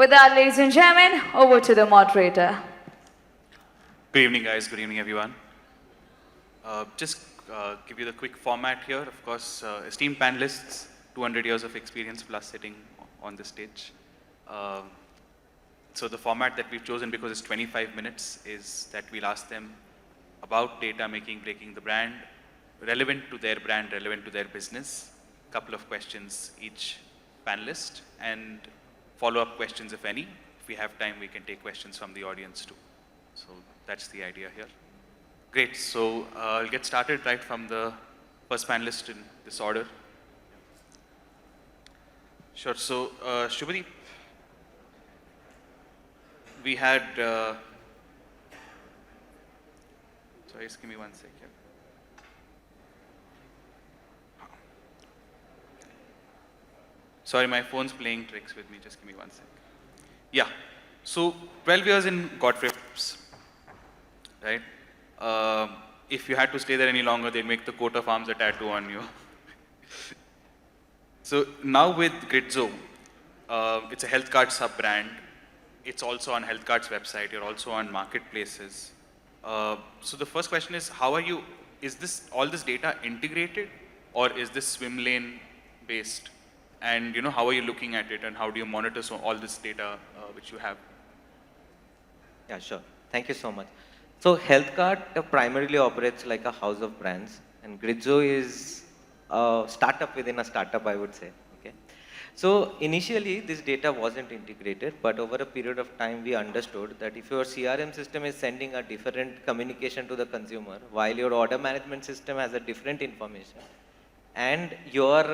With that, ladies and gentlemen, over to the moderator. Good evening, guys. Good evening, everyone. Just give you the quick format here. Of course, esteemed panelists, 200 years of experience plus sitting on the stage. So the format that we've chosen, because it's 25 minutes, is that we'll ask them about data making, breaking the brand, relevant to their brand, relevant to their business. Couple of questions each panelist, and follow-up questions if any. If we have time, we can take questions from the audience too. So that's the idea here. Great, so I'll get started right from the first panelist in this order. Sure, so Subhadeep, we had, sorry, just give me 1 second. Sorry, my phone's playing tricks with me, just give me 1 second. Yeah, so 12 years in Godfrey's, right? If you had to stay there any longer, they'd make the coat of arms a tattoo on you. So now with Gritzo, it's a Healthkart sub-brand. It's also on Healthkart's website. You're also on marketplaces. So the first question is, how are you, is this, all this data integrated, or is this swim lane based? And how are you looking at it, and how do you monitor all this data which you have? Yeah, sure. Thank you so much. So Healthkart primarily operates like a house of brands, and Gritzo is a startup within a startup, I would say. Okay. So initially, this data wasn't integrated, but over a period of time, we understood that if your CRM system is sending a different communication to the consumer, while your order management system has a different information, and your,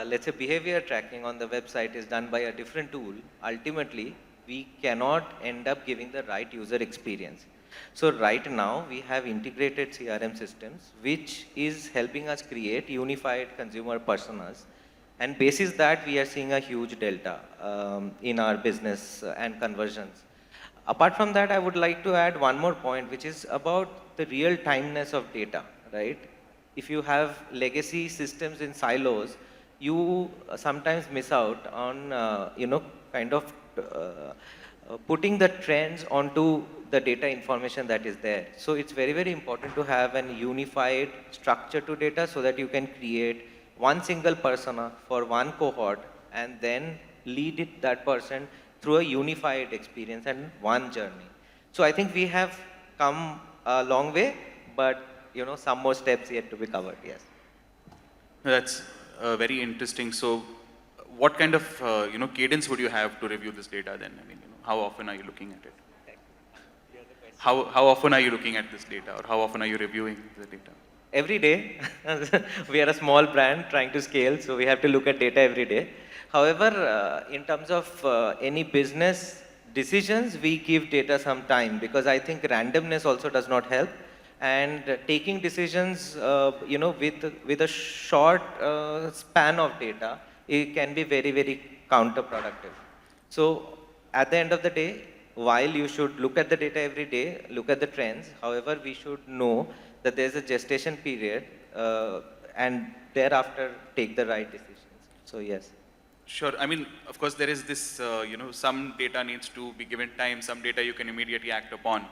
let's say, behavior tracking on the website is done by a different tool, ultimately, we cannot end up giving the right user experience. So right now, we have integrated CRM systems, which is helping us create unified consumer personas. And basis that, we are seeing a huge delta in our business and conversions. Apart from that, I would like to add one more point, which is about the real timeness of data, right? If you have legacy systems in silos, you sometimes miss out on, kind of putting the trends onto the data information that is there. So it's very, very important to have an unified structure to data so that you can create one single persona for one cohort and then lead that person through a unified experience and one journey. So I think we have come a long way, but some more steps yet to be covered, yes. That's very interesting. So what kind of, cadence would you have to review this data then? I mean, how often are you looking at it? How often are you looking at this data, or how often are you reviewing the data? Every day. We are a small brand trying to scale, so we have to look at data every day. However, in terms of any business decisions, we give data some time, because I think randomness also does not help. And taking decisions, with a short span of data, it can be very, very counterproductive. So at the end of the day, while you should look at the data every day, look at the trends, however, we should know that there's a gestation period, and thereafter take the right decisions. So yes. Sure. I mean, of course, there is this, some data needs to be given time, some data you can immediately act upon.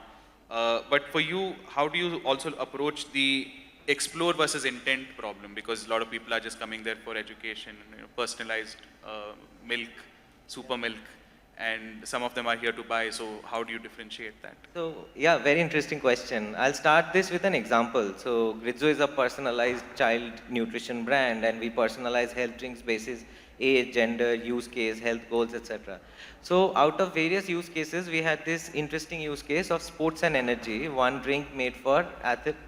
But for you, how do you also approach the explore versus intent problem? Because a lot of people are just coming there for education, personalized milk, super milk, and some of them are here to buy. So how do you differentiate that? So yeah, very interesting question. I'll start this with an example. So Gritzo is a personalized child nutrition brand, and we personalize health drinks basis age, gender, use case, health goals, etc. So out of various use cases, we had this interesting use case of sports and energy, one drink made for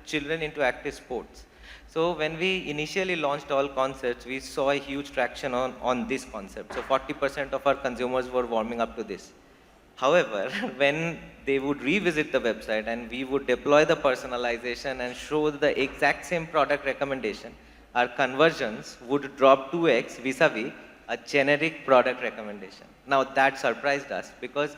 children into active sports. So when we initially launched all concepts, we saw a huge traction on this concept. So 40% of our consumers were warming up to this. However, when they would revisit the website and we would deploy the personalization and show the exact same product recommendation, our conversions would drop 2x vis-a-vis a generic product recommendation. Now that surprised us, because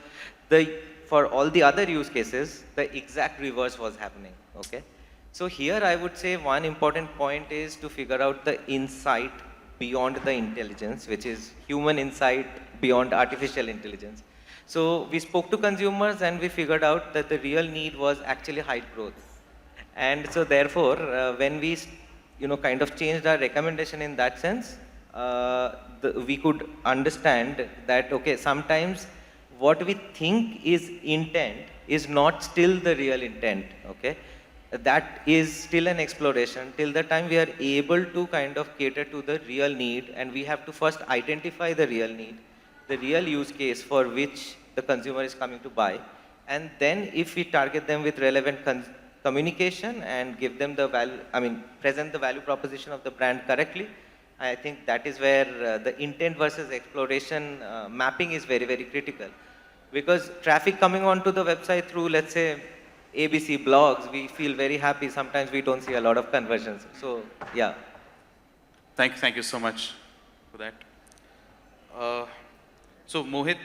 for all the other use cases, the exact reverse was happening, okay? So here I would say one important point is to figure out the insight beyond the intelligence, which is human insight beyond artificial intelligence. So we spoke to consumers and we figured out that the real need was actually height growth. And so therefore, when we, kind of changed our recommendation in that sense, we could understand that, okay, sometimes what we think is intent is not still the real intent, okay? That is still an exploration till the time we are able to kind of cater to the real need, and we have to first identify the real need, the real use case for which the consumer is coming to buy. And then if we target them with relevant communication and give them the value, present the value proposition of the brand correctly, I think that is where the intent versus exploration mapping is very, very critical. Because traffic coming onto the website through, let's say, ABC blogs, we feel very happy. Sometimes we don't see a lot of conversions. So, yeah. Thank you so much for that. So Mohit,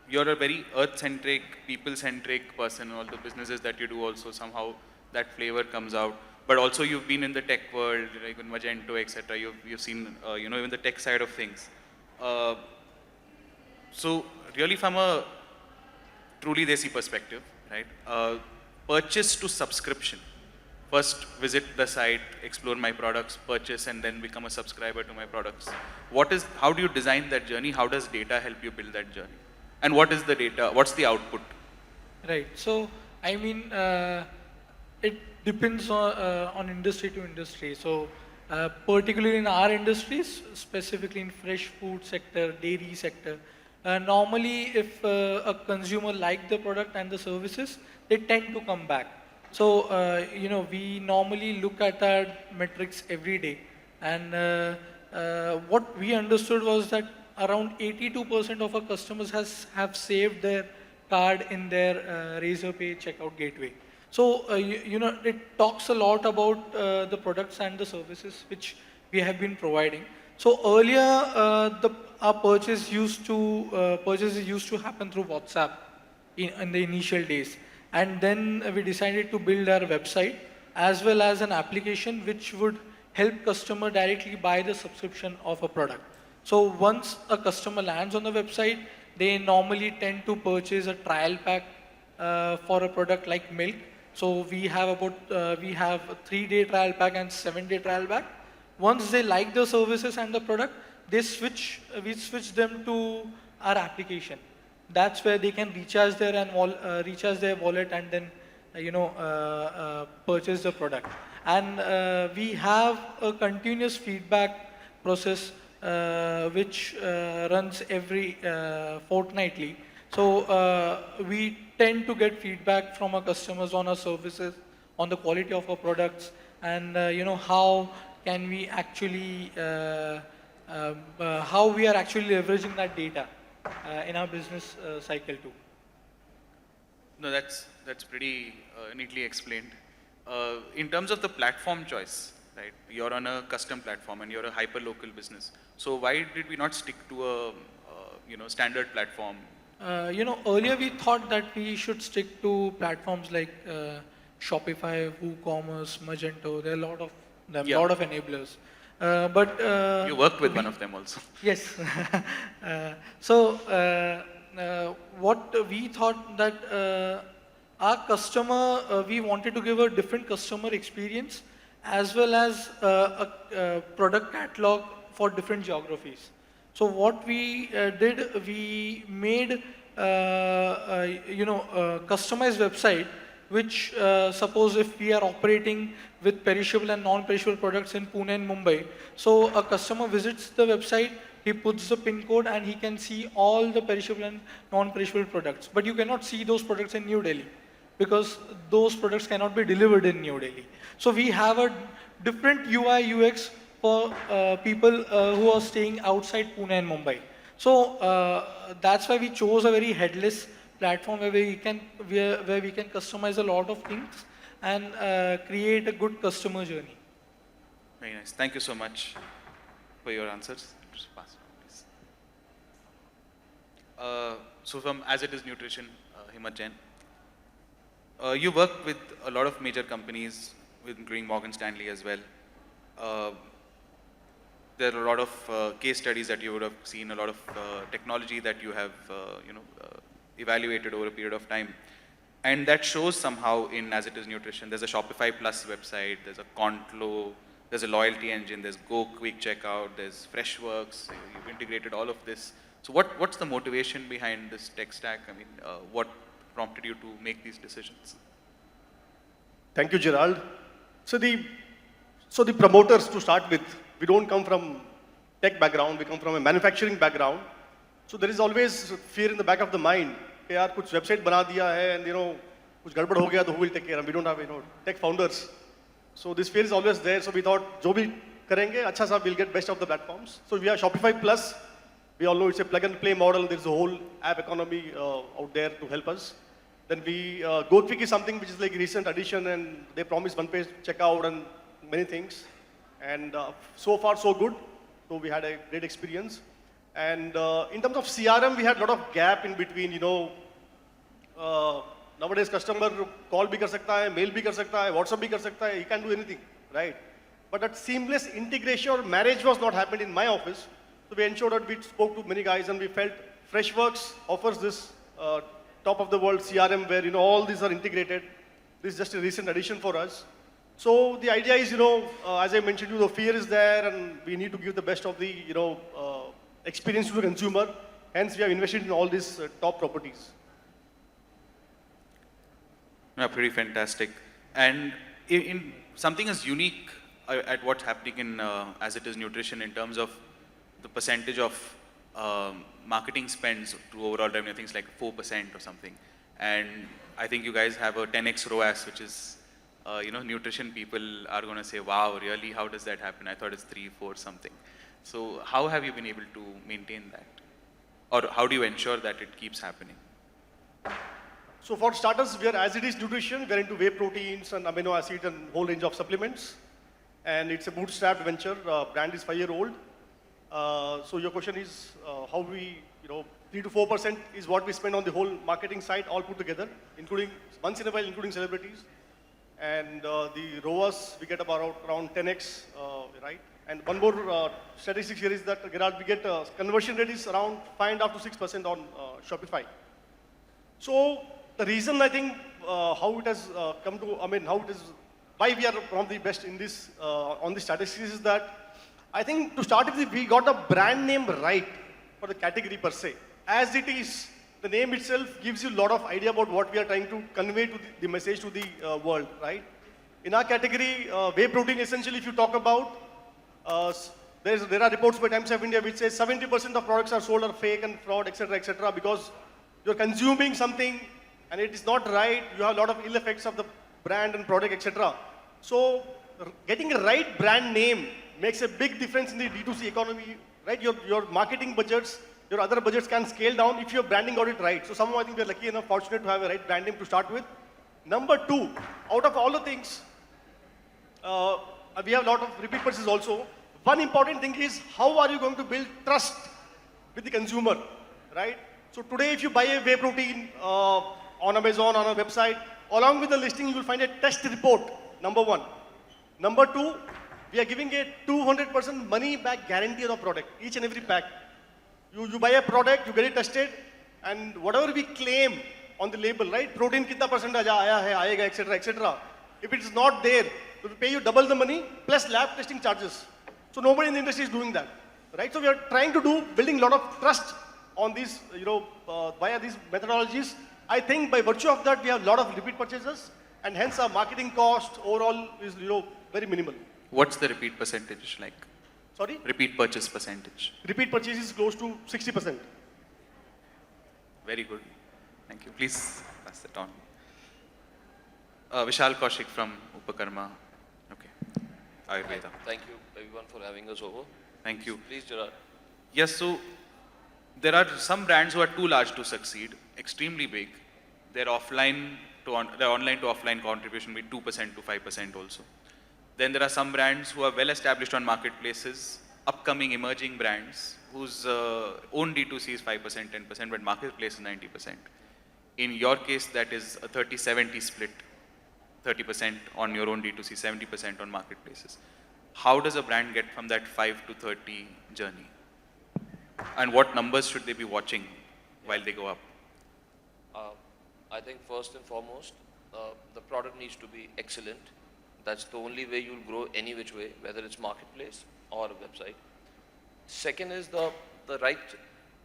you're a very earth-centric, people-centric person. All the businesses that you do also somehow that flavor comes out. But also you've been in the tech world, like in Magento, etc. You've seen, even the tech side of things. So really from a truly Desi perspective, right? Purchase to subscription. First visit the site, explore my products, purchase, and then become a subscriber to my products. How do you design that journey? How does data help you build that journey? And what is the data? What's the output? Right. So, it depends on industry to industry. So, particularly in our industries, specifically in fresh food sector, dairy sector, normally if a consumer like the product and the services, they tend to come back. So, we normally look at our metrics every day. And what we understood was that around 82% of our customers have saved their card in their Razorpay checkout gateway. So, it talks a lot about the products and the services which we have been providing. So earlier, our purchases used to happen through WhatsApp in the initial days. And then we decided to build our website as well as an application which would help customer directly buy the subscription of a product. So once a customer lands on the website, they normally tend to purchase a trial pack for a product like milk. So we have a 3-day trial pack and 7-day trial pack. Once they like the services and the product, we switch them to our application. That's where they can recharge their wallet and then purchase the product. And we have a continuous feedback process which runs every fortnightly. So we tend to get feedback from our customers on our services, on the quality of our products, and how can we actually how we are actually leveraging that data in our business cycle too. No, that's pretty neatly explained. In terms of the platform choice, right? You're on a custom platform and you're a hyper-local business. So why did we not stick to a standard platform? Earlier we thought that we should stick to platforms like Shopify, WooCommerce, Magento. There are a lot of them, lot of enablers. But you worked with one of them also. Yes. So what we thought that our customer, we wanted to give a different customer experience as well as a product catalog for different geographies. So what we did, we made customized website which suppose if we are operating with perishable and non-perishable products in Pune and Mumbai, so a customer visits the website, he puts the pin code and he can see all the perishable and non-perishable products. But you cannot see those products in New Delhi because those products cannot be delivered in New Delhi. So we have a different UI UX for people who are staying outside Pune and Mumbai. So that's why we chose a very headless platform where we can customize a lot of things and create a good customer journey. Very nice. Thank you so much for your answers. Just pass it on, please. So from As It Is Nutrition, Himmath Jain. You work with a lot of major companies, including Morgan Stanley as well. There are a lot of case studies that you would have seen, a lot of technology that you have evaluated over a period of time. And that shows somehow in As It Is Nutrition. There's a Shopify Plus website, there's a Contlo, there's a loyalty engine, there's Go Quick Checkout, there's Freshworks, you've integrated all of this. So what's the motivation behind this tech stack? I mean, what prompted you to make these decisions? Thank you, Gerald. So the promoters, to start with, we don't come from tech background, we come from a manufacturing background. So there is always fear in the back of the mind. कि यार कुछ website बना दिया है and कुछ गड़बड़ हो गया तो who will take care? And we don't have tech founders. So this fear is always there. So we thought जो भी करेंगे अच्छा सा we'll get best of the platforms. So we are Shopify Plus. We all know it's a plug and play model. There's a whole app economy out there to help us. Then we Go Quick is something which is like a recent addition, and they promise one-page checkout and many things. And so far so good. So we had a great experience. And in terms of CRM, we had a lot of gap in between. Nowadays customer call bhi kar sakta hai, mail bhi kar sakta hai, WhatsApp bhi kar sakta hai. He can do anything, right? But that seamless integration or marriage was not happening in my office. So we ensured that we spoke to many guys and we felt Freshworks offers this top of the world CRM where all these are integrated. This is just a recent addition for us. So the idea is, as I mentioned, the fear is there and we need to give the best of the, experience to the consumer. Hence, we have invested in all these top properties. Yeah, pretty fantastic. And in something as unique at what's happening in As It Is Nutrition in terms of the percentage of marketing spends to overall revenue, things like 4% or something. And I think you guys have a 10x ROAS, which is, nutrition people are going to say, wow, really, how does that happen? I thought it's 3, 4 something. So how have you been able to maintain that? Or how do you ensure that it keeps happening? So for starters, we are As It Is Nutrition. We are into whey proteins and amino acids and whole range of supplements. And it's a bootstrapped venture. Brand is 5-year-old. So your question is how we, 3 to 4% is what we spend on the whole marketing side, all put together, including once in a while, including celebrities. And the ROAS, we get about around 10x, right? And one more statistic here is that, Gerard, we get conversion rate is around 5.5 to 6% on Shopify. So the reason I think how it has come to, why we are one of the best in this, on the statistics is that I think to start with, we got the brand name right for the category per se. As it is, the name itself gives you a lot of idea about what we are trying to convey to the message to the world, right? In our category, whey protein, essentially, if you talk about, there are reports by Times of India which says 70% of products are sold are fake and fraud, etc., because you're consuming something and it is not right. You have a lot of ill effects of the brand and product, etc. So getting a right brand name makes a big difference in the D2C economy, right? Your marketing budgets, your other budgets can scale down if your branding got it right. So somehow I think we're lucky enough, fortunate to have a right brand name to start with. Number 2, out of all the things, we have a lot of repeat purchases also. One important thing is how are you going to build trust with the consumer, right? So today if you buy a whey protein on Amazon, on our website, along with the listing you will find a test report, number 1. Number 2, we are giving a 200% money back guarantee on the product, each and every pack. You buy a product, you get it tested, and whatever we claim on the label, right? Protein kitna percent aaya hai, aayega, etc. If it is not there, we pay you double the money plus lab testing charges. So nobody in the industry is doing that, right? So we are trying to building a lot of trust on these, via these methodologies. I think by virtue of that, we have a lot of repeat purchases, and hence our marketing cost overall is, very minimal. What's the repeat percentage like? Sorry? Repeat purchase percentage. Repeat purchase is close to 60%. Very good. Thank you. Please pass that on. Vishal Kaushik from Upakarma. Okay. Ayurveda. Thank you everyone for having us over. Thank you. Please, Gerard. Yes, so there are some brands who are too large to succeed, extremely big. Their online to offline contribution will be 2% to 5% also. Then there are some brands who are well established on marketplaces, upcoming emerging brands whose own D2C is 5%, 10%, but marketplace is 90%. In your case, that is a 30-70 split, 30% on your own D2C, 70% on marketplaces. How does a brand get from that 5 to 30 journey? And what numbers should they be watching while they go up? I think first and foremost, the product needs to be excellent. That's the only way you'll grow any which way, whether it's marketplace or a website. Second is the right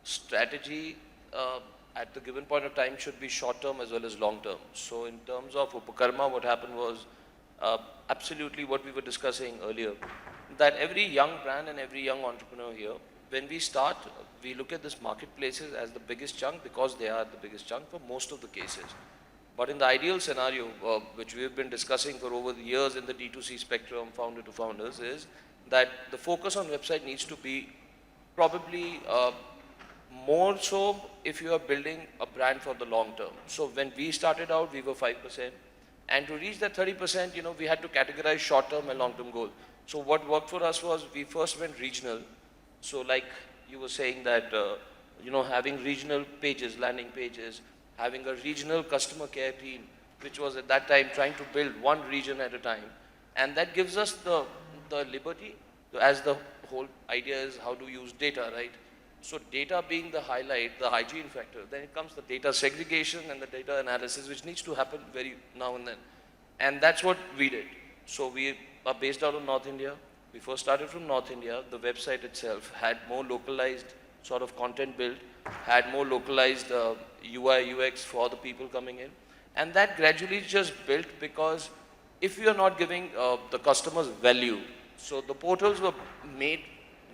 strategy at the given point of time should be short term as well as long term. So in terms of Upakarma, what happened was absolutely what we were discussing earlier, that every young brand and every young entrepreneur here, when we start, we look at this marketplaces as the biggest chunk because they are the biggest chunk for most of the cases. But in the ideal scenario, which we have been discussing for over the years in the D2C spectrum, founder to founders, is that the focus on website needs to be probably more so if you are building a brand for the long term. So when we started out, we were 5%. And to reach that 30%, we had to categorize short-term and long-term goal. So what worked for us was we first went regional. So like you were saying that, having regional pages, landing pages, having a regional customer care team, which was at that time trying to build one region at a time. And that gives us the liberty, as the whole idea is how to use data, right? So data being the highlight, the hygiene factor, then it comes the data segregation and the data analysis, which needs to happen very now and then. And that's what we did. So we are based out of North India. We first started from North India. The website itself had more localized sort of content built, had more localized UI, UX for the people coming in. And that gradually just built because if you are not giving the customers value, so the portals were made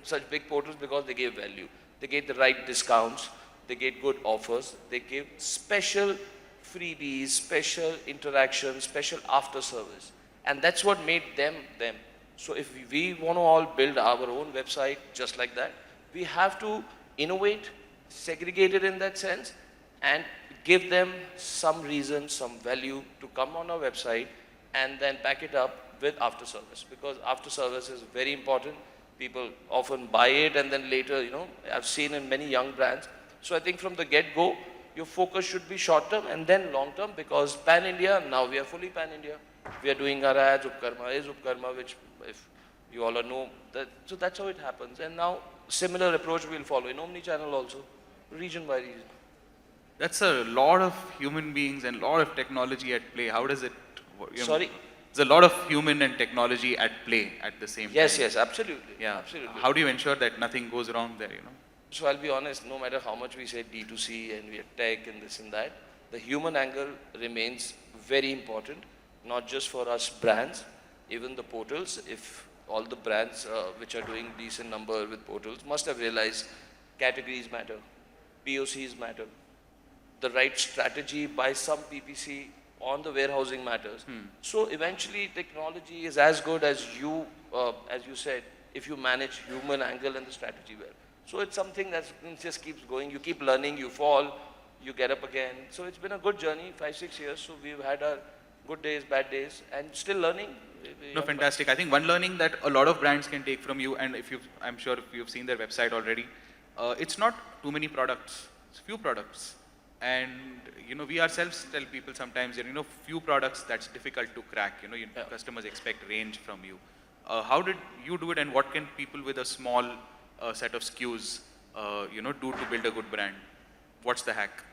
such big portals because they gave value. They gave the right discounts, they gave good offers, they gave special freebies, special interactions, special after service. And that's what made them them. So if we want to all build our own website just like that, we have to innovate, segregate it in that sense, and give them some reason, some value to come on our website and then back it up with after service. Because after service is very important. People often buy it and then later, I've seen in many young brands. So I think from the get-go, your focus should be short-term and then long-term because pan-India, now we are fully pan-India. We are doing our ads, Upakarma is Upakarma, which if you all know, so that's how it happens. And now similar approach we'll follow in omni-channel also, region by region. That's a lot of human beings and a lot of technology at play. How does it work? Sorry? There's a lot of human and technology at play at the same time. Yes, absolutely. Yeah. Absolutely. How do you ensure that nothing goes wrong there, So I'll be honest, no matter how much we say D2C and we are tech and this and that, the human angle remains very important, not just for us brands, even the portals. If all the brands which are doing decent number with portals must have realized categories matter, POCs matter, the right strategy by some PPC on the warehousing matters. So eventually technology is as good as you said, if you manage human angle and the strategy well. So it's something that just keeps going. You keep learning, you fall, you get up again. So it's been a good journey, 5-6 years. So we've had our good days, bad days, and still learning. No, fantastic. I think one learning that a lot of brands can take from you, and I'm sure if you've seen their website already, it's not too many products, it's few products. And, we ourselves tell people sometimes, few products that's difficult to crack, customers expect range from you. How did you do it, and what can people with a small set of SKUs, do to build a good brand? What's the hack?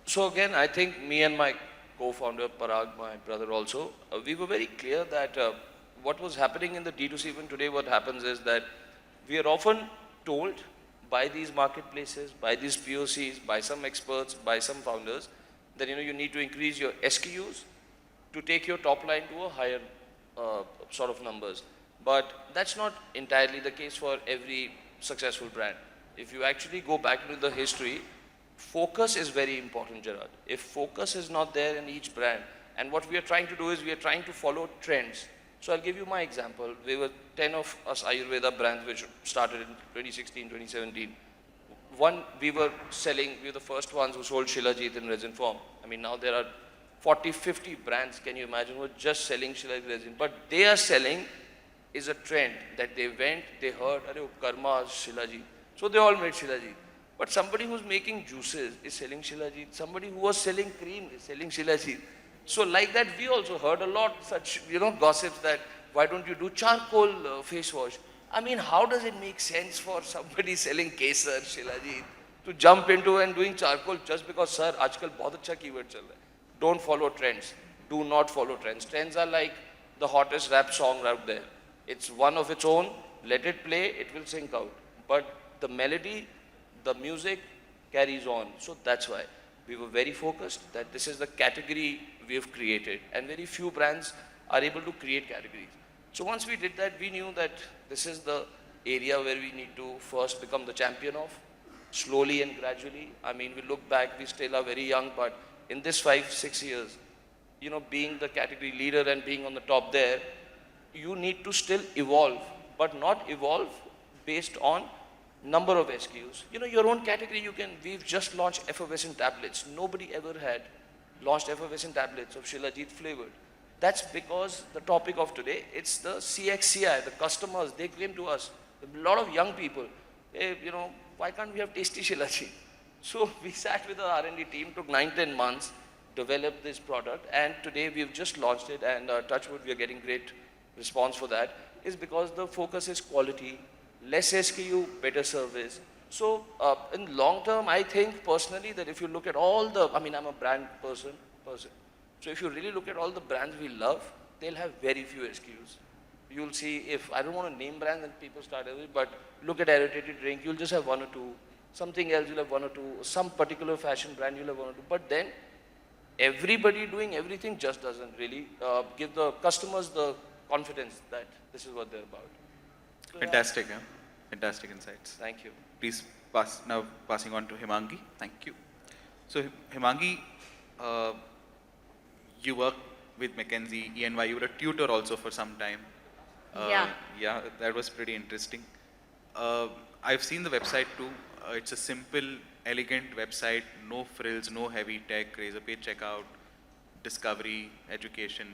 So again, I think me and my co-founder Parag, my brother also, we were very clear that what was happening in the D2C even today, what happens is that we are often told by these marketplaces, by these POCs, by some experts, by some founders, that you need to increase your SKUs to take your top line to a higher sort of numbers. But that's not entirely the case for every successful brand. If you actually go back into the history, focus is very important, Gerard. If focus is not there in each brand, and what we are trying to do is we are trying to follow trends. So I'll give you my example. We were 10 of us Ayurveda brands which started in 2016, 2017. We were the first ones who sold Shilajit in resin form. I mean, now there are 40, 50 brands, can you imagine, who are just selling Shilajit resin. But they are selling is a trend that they went, they heard, Upakarma, Shilajit. So they all made Shilajit. But somebody who's making juices is selling Shilajit. Somebody who was selling cream is selling Shilajit. So like that, we also heard a lot such, gossips that why don't you do charcoal face wash? I mean, how does it make sense for somebody selling Kesar, Shilajit? to jump into and doing charcoal just because, sir, आजकल बहुत अच्छा keyword चल रहा है. Don't follow trends. Do not follow trends. Trends are like the hottest rap song out there. It's one of its own. Let it play, it will sync out. But the melody, the music carries on. So that's why we were very focused that this is the category we have created, and very few brands are able to create categories. So once we did that, we knew that this is the area where we need to first become the champion of, slowly and gradually. I mean, we look back, we still are very young, but in this 5-6 years, you know, being the category leader and being on the top there, you need to still evolve, but not evolve based on number of SKUs. You know, your own category, we've just launched effervescent tablets. Nobody ever had launched effervescent tablets of Shilajit flavored. That's because the topic of today, it's the CXCI, the customers, they came to us. A lot of young people, hey, you know, why can't we have tasty Shilajit? So we sat with our R&D team, took 9-10 months, developed this product, and today we've just launched it, and touch wood, we are getting great response for that, is because the focus is quality, less SKU, better service. So in long term, I think personally that if you look at all the, I mean, I'm a brand person. So if you really look at all the brands we love, they'll have very few SKUs. You'll see, if I don't want to name brands and people start every, but look at aerated drink, you'll just have 1 or 2. Something else, you'll have 1 or 2. Some particular fashion brand, you'll have 1 or 2. But then everybody doing everything just doesn't really give the customers the confidence that this is what they're about. So, Fantastic, yeah. Fantastic insights. Thank you. Please now passing on to Hemangi. Thank you. So Hemangi, you work with McKinsey, EY. You were a tutor also for some time. Yeah. Yeah, that was pretty interesting. I've seen the website too. It's a simple, elegant website, no frills, no heavy tech, razor page checkout, discovery, education,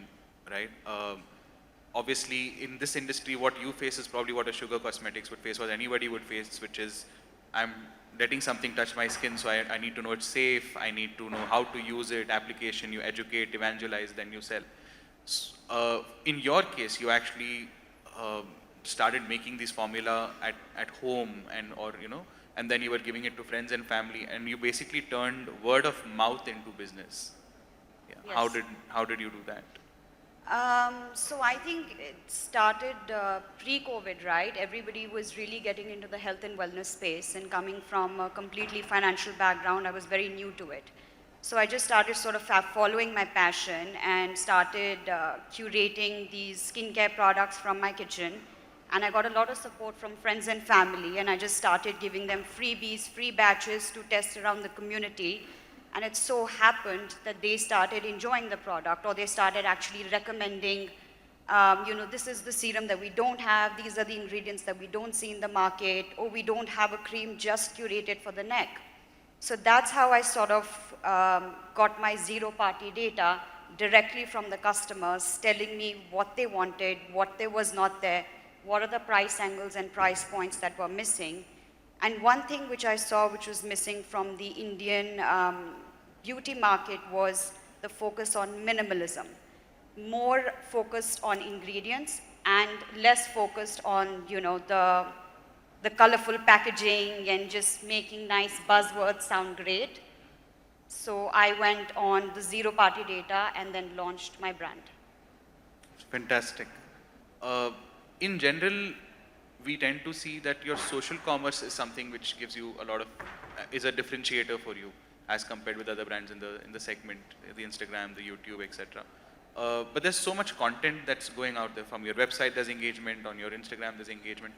right? Obviously, in this industry, what you face is probably what a sugar cosmetics would face, what anybody would face, which is, I'm letting something touch my skin, so I need to know it's safe, I need to know how to use it, application, you educate, evangelize, then you sell. In your case, you actually started making this formula at home, and then you were giving it to friends and family, and you basically turned word of mouth into business. Yeah. Yes. How did you do that? So I think it started pre-COVID, right? Everybody was really getting into the health and wellness space, and coming from a completely financial background, I was very new to it. So I just started sort of following my passion and started curating these skincare products from my kitchen. And I got a lot of support from friends and family, and I just started giving them freebies, free batches to test around the community. And it so happened that they started enjoying the product, or they started actually recommending, this is the serum that we don't have, these are the ingredients that we don't see in the market, or we don't have a cream just curated for the neck. So that's how I sort of got my zero-party data directly from the customers, telling me what they wanted, what there was not there, what are the price angles and price points that were missing. And one thing which I saw which was missing from the Indian beauty market was the focus on minimalism. More focused on ingredients and less focused on, the colorful packaging and just making nice buzzwords sound great. So I went on the zero-party data and then launched my brand. Fantastic. In general, we tend to see that your social commerce is something which gives you a lot of, is a differentiator for you as compared with other brands in the segment, the Instagram, the YouTube, etc. But there's so much content that's going out there. From your website, there's engagement. On your Instagram, there's engagement.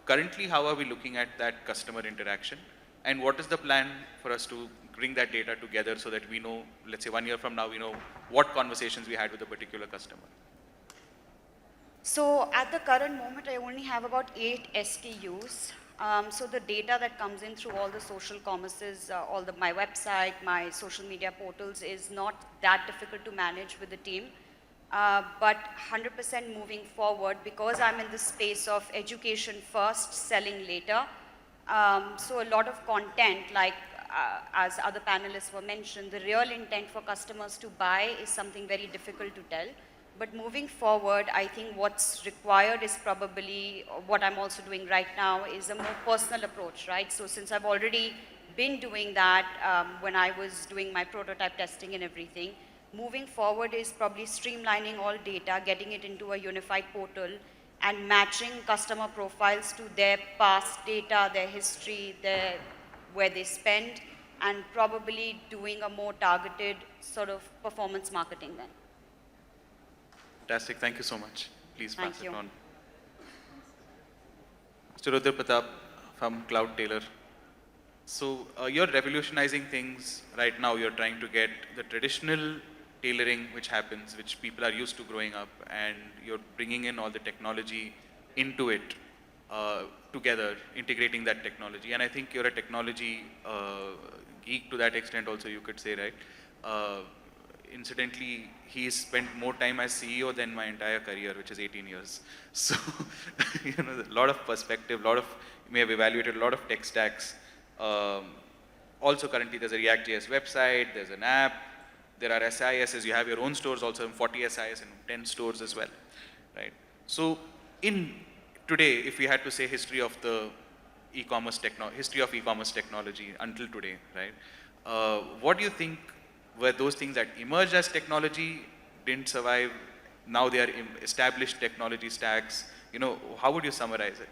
Currently, how are we looking at that customer interaction? And what is the plan for us to bring that data together so that we know, let's say 1 year from now, we know what conversations we had with a particular customer? So at the current moment, I only have about 8 SKUs. So the data that comes in through all the social commerces, my website, my social media portals is not that difficult to manage with the team. But 100% moving forward, because I'm in the space of education first, selling later. So a lot of content, like as other panelists were mentioned, the real intent for customers to buy is something very difficult to tell. But moving forward, I think what's required is probably what I'm also doing right now is a more personal approach, right? So since I've already been doing that when I was doing my prototype testing and everything, moving forward is probably streamlining all data, getting it into a unified portal, and matching customer profiles to their past data, their history, where they spend, and probably doing a more targeted sort of performance marketing then. Fantastic. Thank you so much. Please Thank pass you. it on. Mr. Rudra Pratap from Cloud Tailor. So you're revolutionizing things right now. You're trying to get the traditional tailoring which happens, which people are used to growing up, and you're bringing in all the technology into it together, integrating that technology. And I think you're a technology geek to that extent also, you could say, right? Incidentally, he's spent more time as CEO than my entire career, which is 18 years. So, a lot of perspective, you may have evaluated a lot of tech stacks. Also currently there's a React.js website, there's an app, there are SISs, you have your own stores also, 40 SIS and 10 stores as well, right? So today, if we had to say history of e-commerce technology until today, right? What do you think were those things that emerged as technology, didn't survive, now they are established technology stacks? How would you summarize it?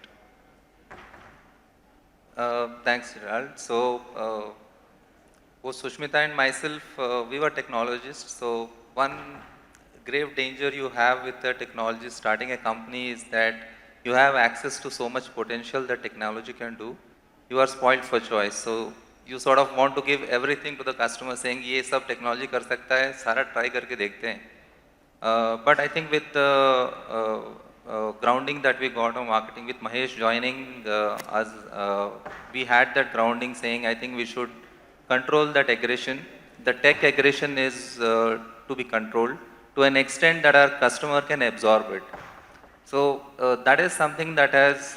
Thanks, Gerald. So, both Sushmita and myself, we were technologists. So, one grave danger you have with the technology starting a company is that you have access to so much potential that technology can do. You are spoiled for choice. So, you sort of want to give everything to the customer, saying, "ये सब technology कर सकता है, सारा try करके देखते हैं." But I think with the grounding that we got on marketing, with Mahesh joining us, we had that grounding saying, I think we should control that aggression. The tech aggression is to be controlled to an extent that our customer can absorb it. So that is something that has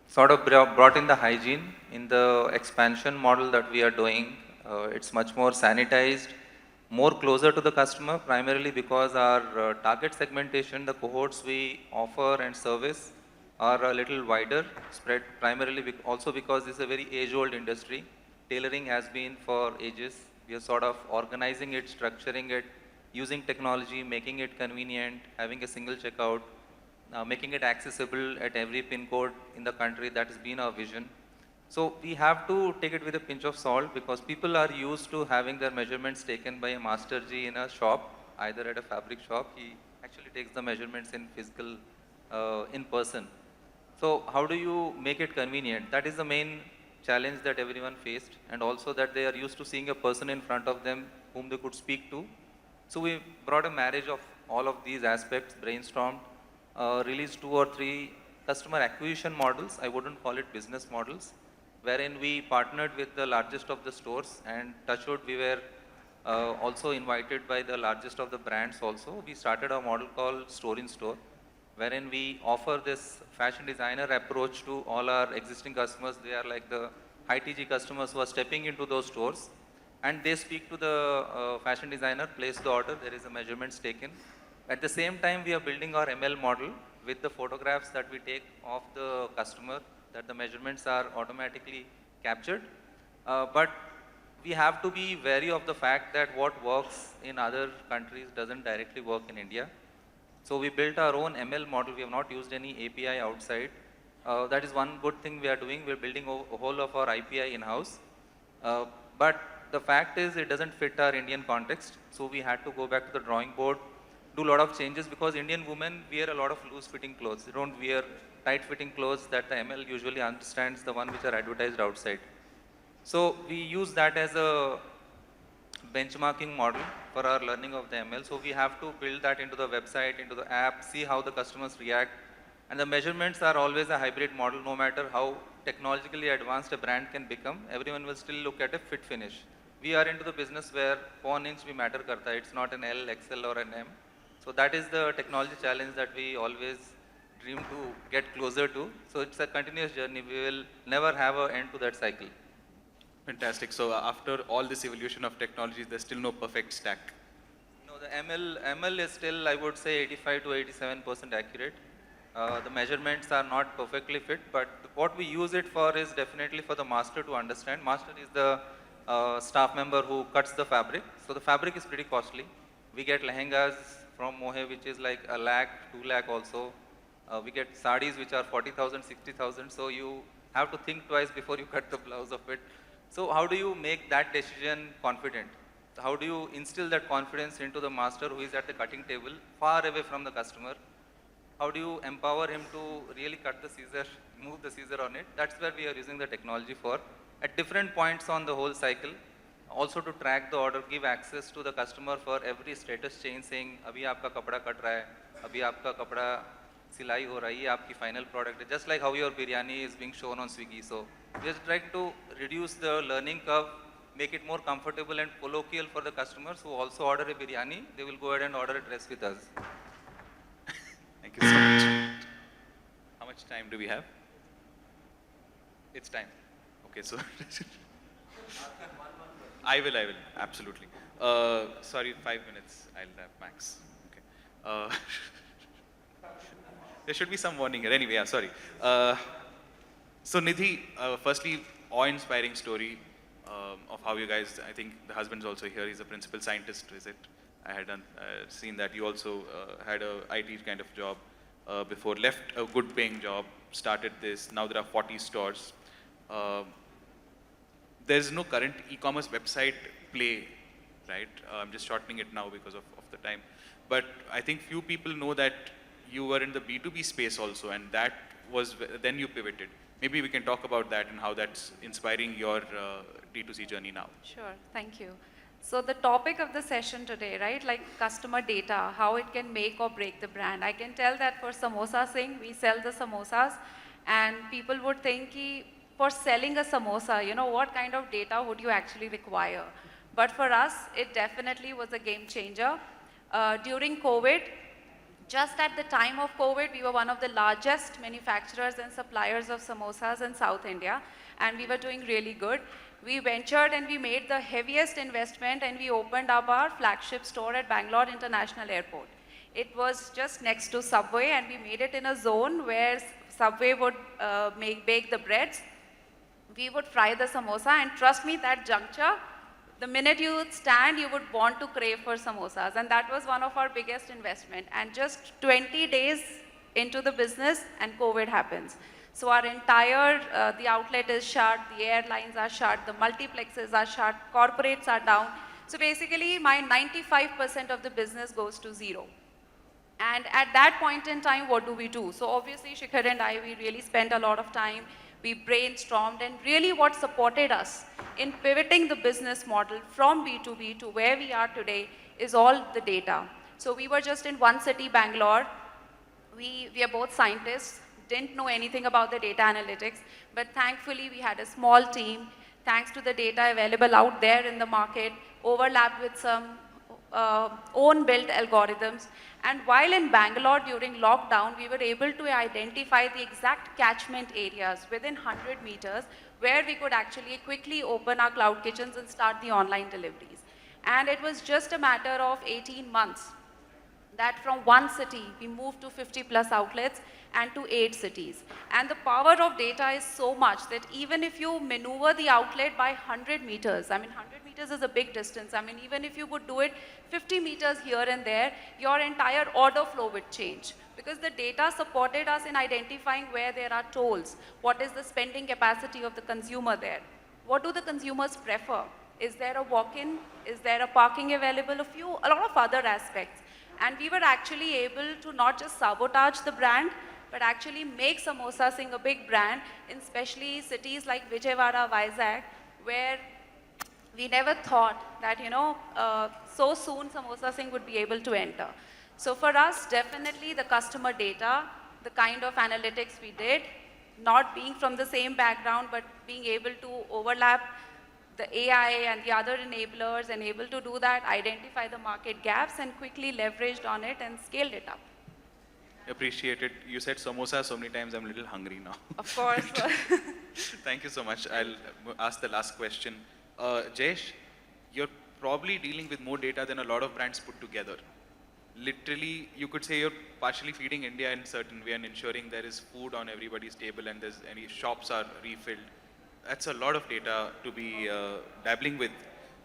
sort of brought in the hygiene in the expansion model that we are doing. It's much more sanitized, more closer to the customer, primarily because our target segmentation, the cohorts we offer and service are a little wider spread, primarily also because this is a very age-old industry. Tailoring has been for ages. We are sort of organizing it, structuring it, using technology, making it convenient, having a single checkout, making it accessible at every pin code in the country. That has been our vision. So we have to take it with a pinch of salt because people are used to having their measurements taken by a master G in a shop, either at a fabric shop. He actually takes the measurements in physical, in person. So how do you make it convenient? That is the main challenge that everyone faced, and also that they are used to seeing a person in front of them whom they could speak to. So we brought a marriage of all of these aspects, brainstormed, released 2 or 3 customer acquisition models. I wouldn't call it business models, wherein we partnered with the largest of the stores, and touchwood we were also invited by the largest of the brands also. We started a model called Store in Store, wherein we offer this fashion designer approach to all our existing customers. They are like the high TG customers who are stepping into those stores, and they speak to the fashion designer, place the order, there is a measurements taken. At the same time, we are building our ML model with the photographs that we take of the customer, that the measurements are automatically captured. But we have to be wary of the fact that what works in other countries doesn't directly work in India. So we built our own ML model. We have not used any API outside. That is one good thing we are doing. We're building a whole of our API in-house. But the fact is it doesn't fit our Indian context. So we had to go back to the drawing board, do a lot of changes, because Indian women wear a lot of loose-fitting clothes. They don't wear tight-fitting clothes that the ML usually understands, the one which are advertised outside. So we use that as a benchmarking model for our learning of the ML. So we have to build that into the website, into the app, see how the customers react. And the measurements are always a hybrid model. No matter how technologically advanced a brand can become, everyone will still look at a fit finish. We are into the business where 1 inch we matter karta. It's not an L, XL or an M. So that is the technology challenge that we always dream to get closer to. So it's a continuous journey. We will never have an end to that cycle. Fantastic. So after all this evolution of technology, there's still no perfect stack. No, No, the ML is still, I would say, 85 to 87% accurate. The measurements are not perfectly fit, but what we use it for is definitely for the master to understand. Master is the staff member who cuts the fabric. So the fabric is pretty costly. We get lehengas from Mohe, which is like 1 lakh, 2 lakh also. We get sarees which are 40,000, 60,000. So you have to think twice before you cut the blouse of it. So how do you make that decision confident? How do you instill that confidence into the master who is at the cutting table, far away from the customer? How do you empower him to really cut the scissor, move the scissor on it? That's where we are using the technology for. At different points on the whole cycle, also to track the order, give access to the customer for every status change saying, abhi aapka kapda cut raha hai, abhi aapka kapda silai ho rahi hai, aapki final product hai. Just like how your biryani is being shown on Swiggy. So we are trying to reduce the learning curve, make it more comfortable and colloquial for the customers who also order a biryani. They will go ahead and order a dress with us. Thank you so much. How much time do we have? It's time. Okay, so I will, absolutely. Sorry, 5 minutes, I'll have max. Okay. There should be some warning here. Anyway, yeah, sorry. So Nidhi, firstly, awe-inspiring story of how you guys, I think the husband's also here, he's a principal scientist, is it? I had seen that you also had a IT kind of job before, left a good paying job, started this, now there are 40 stores. There's no current e-commerce website play, right? I'm just shortening it now because of the time. But I think few people know that you were in the B2B space also, and that was, then you pivoted. Maybe we can talk about that and how that's inspiring your D2C journey now. Sure, thank you. So the topic of the session today, right, like customer data, how it can make or break the brand. I can tell that for Samosa Singh, we sell the samosas, and people would think for selling a samosa, you know, what kind of data would you actually require? But for us, it definitely was a game changer. During COVID, just at the time of COVID, we were one of the largest manufacturers and suppliers of samosas in South India, and we were doing really good. We ventured and we made the heaviest investment, and we opened up our flagship store at Bangalore International Airport. It was just next to Subway, and we made it in a zone where Subway would bake the breads. We would fry the samosa, and trust me, that juncture, the minute you would stand, you would want to crave for samosas, and that was one of our biggest investment. And just 20 days into the business, and COVID happens. So our entire, the outlet is shut, the airlines are shut, the multiplexes are shut, corporates are down. So basically, my 95% of the business goes to zero. And at that point in time, what do we do? So obviously, Shikhar and I, we really spent a lot of time. We brainstormed, and really what supported us in pivoting the business model from B2B to where we are today is all the data. So we were just in one city, Bangalore. We are both scientists, didn't know anything about the data analytics, but thankfully we had a small team, thanks to the data available out there in the market, overlapped with some own built algorithms. And while in Bangalore during lockdown, we were able to identify the exact catchment areas within 100 meters where we could actually quickly open our cloud kitchens and start the online deliveries. And it was just a matter of 18 months that from one city, we moved to 50 plus outlets and to 8 cities. And the power of data is so much that even if you maneuver the outlet by 100 meters, I mean 100 meters is a big distance, I mean even if you would do it 50 meters here and there, your entire order flow would change. Because the data supported us in identifying where there are tolls, what is the spending capacity of the consumer there, what do the consumers prefer, is there a walk-in, is there a parking available, a lot of other aspects. And we were actually able to not just sabotage the brand, but actually make Samosa Singh a big brand in especially cities like Vijayawada, Vizag, where we never thought that, you know, so soon Samosa Singh would be able to enter. So for us, definitely the customer data, the kind of analytics we did, not being from the same background, but being able to overlap the AI and the other enablers, and able to do that, identify the market gaps, and quickly leveraged on it and scaled it up. Appreciate it. You said samosa so many times, I'm a little hungry now. Of course. Thank you so much. I'll ask the last question. Jayesh, your probably dealing with more data than a lot of brands put together. Literally, you could say you're partially feeding India in a certain way and ensuring there is food on everybody's table and there's any shops are refilled. That's a lot of data to be dabbling with.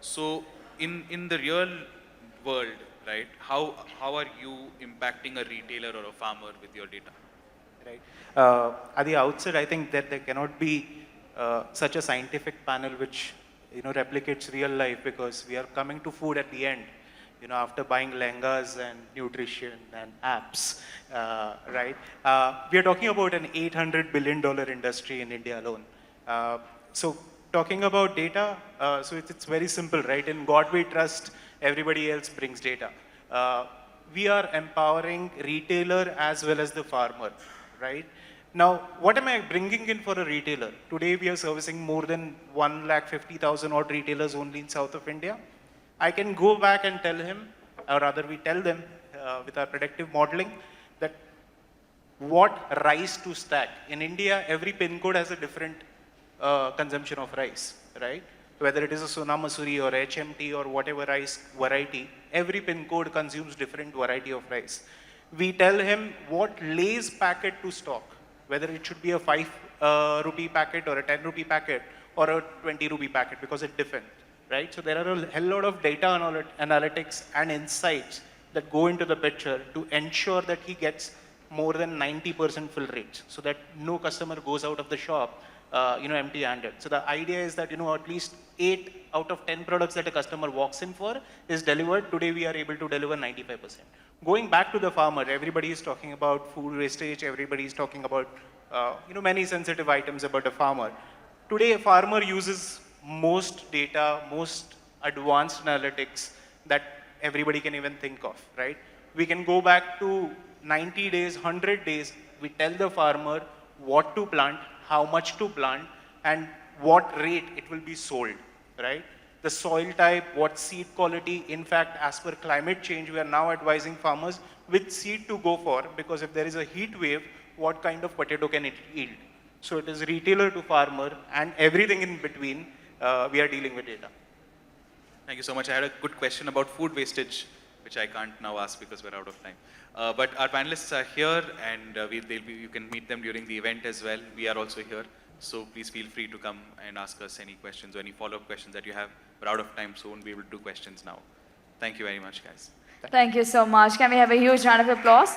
So in the real world, right, how are you impacting a retailer or a farmer with your data? Right. At the outset, I think that there cannot be such a scientific panel which replicates real life, because we are coming to food at the end. After buying lehengas and nutrition and apps, right? We are talking about an $800 billion industry in India alone. So talking about data, so it's very simple, right? In God we trust, everybody else brings data. We are empowering retailer as well as the farmer, right? Now, what am I bringing in for a retailer? Today we are servicing more than 150,000 odd retailers only in south of India. I can go back and tell him, or rather we tell them with our predictive modeling, that what rice to stack. In India, every pin code has a different consumption of rice, right? Whether it is a Sona Masuri or HMT or whatever rice variety, every pin code consumes different variety of rice. We tell him what Lay's packet to stock, whether it should be a 5 rupee packet or a 10 rupee packet or a 20 rupee packet, because it's different. Right? So there are a hell lot of data analytics and insights that go into the picture to ensure that he gets more than 90% fill rates, so that no customer goes out of the shop empty-handed. So the idea is that at least 8 out of 10 products that a customer walks in for is delivered. Today we are able to deliver 95%. Going back to the farmer, everybody is talking about food wastage, everybody is talking about many sensitive items about a farmer. Today a farmer uses most data, most advanced analytics that everybody can even think of, right? We can go back to 90 days, 100 days. We tell the farmer what to plant, how much to plant, and what rate it will be sold, right? The soil type, what seed quality. In fact, as per climate change, we are now advising farmers which seed to go for, because if there is a heat wave, what kind of potato can it yield? So it is retailer to farmer and everything in between. We are dealing with data. Thank you so much. I had a good question about food wastage, which I can't now ask because we're out of time. But our panelists are here, and you can meet them during the event as well. We are also here, so please feel free to come and ask us any questions or any follow-up questions that you have. We're out of time, so won't be able to do questions now. Thank you very much, guys. Thank you so much. Can we have a huge round of applause